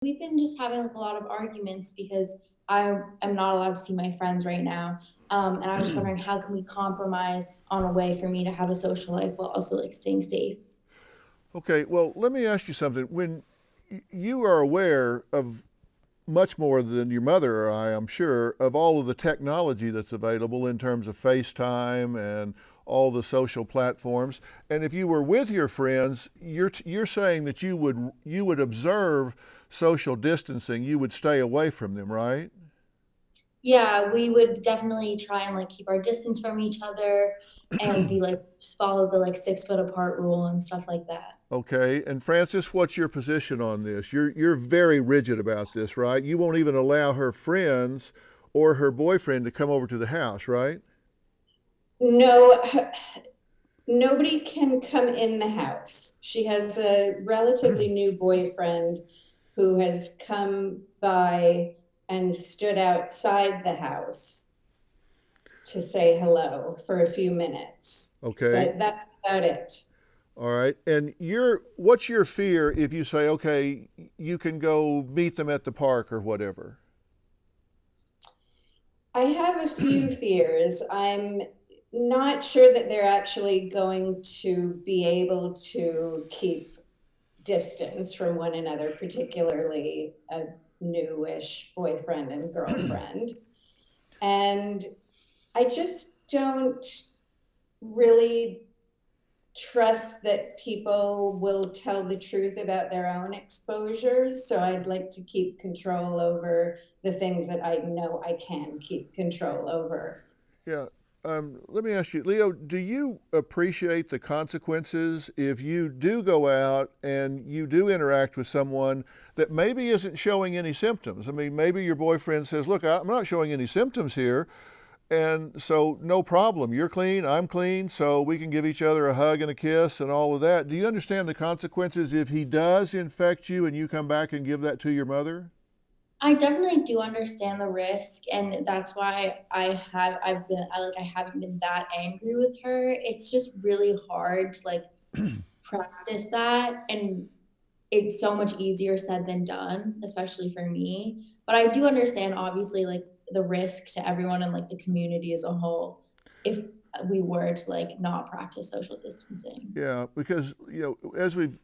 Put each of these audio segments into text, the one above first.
We've been just having like a lot of arguments because I am not allowed to see my friends right now. And I was just wondering how can we compromise on a way for me to have a social life while also like staying safe? Okay, well, let me ask you something. When you are aware of much more than your mother or I'm sure, of all of the technology that's available in terms of FaceTime and all the social platforms. And if you were with your friends, you're saying that you would observe social distancing. You would stay away from them, right? Yeah, we would definitely try and like keep our distance from each other and be like follow the like 6 foot apart rule and stuff like that. Okay, and Francis, what's your position on this? You're very rigid about this, right? You won't even allow her friends or her boyfriend to come over to the house, right? No, nobody can come in the house. She has a relatively new boyfriend who has come by and stood outside the house to say hello for a few minutes. Okay. But that's about it. All right. And what's your fear if you say, okay, you can go meet them at the park or whatever? I have a few fears. I'm not sure that they're actually going to be able to keep distance from one another, particularly a newish boyfriend and girlfriend. And I just don't really trust that people will tell the truth about their own exposures. So I'd like to keep control over the things that I know I can keep control over. Yeah. Let me ask you, Leo, do you appreciate the consequences if you do go out and you do interact with someone that maybe isn't showing any symptoms? I mean, maybe your boyfriend says, look, I'm not showing any symptoms here. And so, no problem. You're clean, I'm clean, so we can give each other a hug and a kiss and all of that. Do you understand the consequences if he does infect you and you come back and give that to your mother? I definitely do understand the risk, and that's why I haven't been that angry with her. It's just really hard to like practice that, and it's so much easier said than done, especially for me. But I do understand obviously like the risk to everyone and like the community as a whole if we were to like not practice social distancing. Yeah, because as we've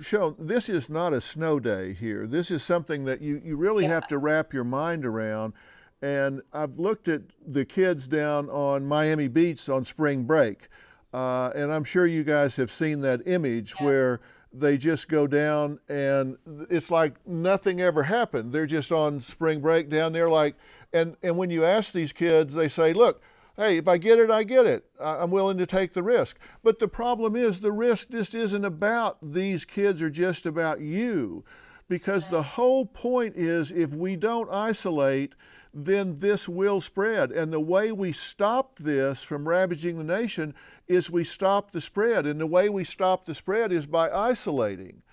shown, this is not a snow day here. This is something that you really Yeah. have to wrap your mind around. And I've looked at the kids down on Miami Beach on spring break, and I'm sure you guys have seen that image where they just go down and it's like nothing ever happened. They're just on spring break down there, like, and when you ask these kids, they say, "Look, hey, if I get it, I get it. I'm willing to take the risk." But the problem is the risk just isn't about these kids or just about you. Because the whole point is if we don't isolate, then this will spread. And the way we stop this from ravaging the nation is we stop the spread. And the way we stop the spread is by isolating.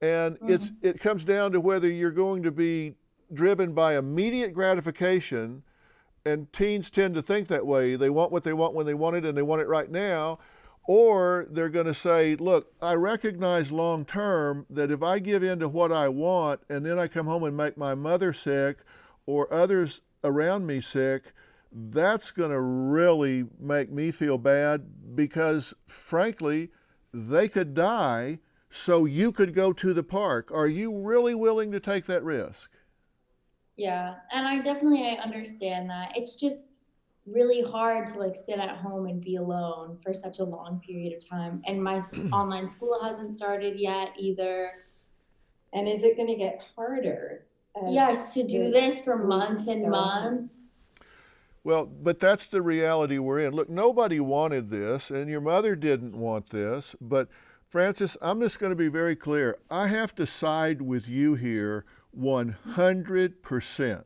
And it comes down to whether you're going to be driven by immediate gratification, and teens tend to think that way. They want what they want when they want it and they want it right now. Or they're going to say, look, I recognize long term that if I give in to what I want and then I come home and make my mother sick or others around me sick, that's going to really make me feel bad because, frankly, they could die so you could go to the park. Are you really willing to take that risk? Yeah, and I understand that. It's just really hard to like sit at home and be alone for such a long period of time. And my online school hasn't started yet either. And is it going to get harder as Yes, to do the this for months weeks and go on? months. Well, but that's the reality we're in. Look, nobody wanted this, and your mother didn't want this. But, Francis, I'm just going to be very clear. I have to side with you here 100%.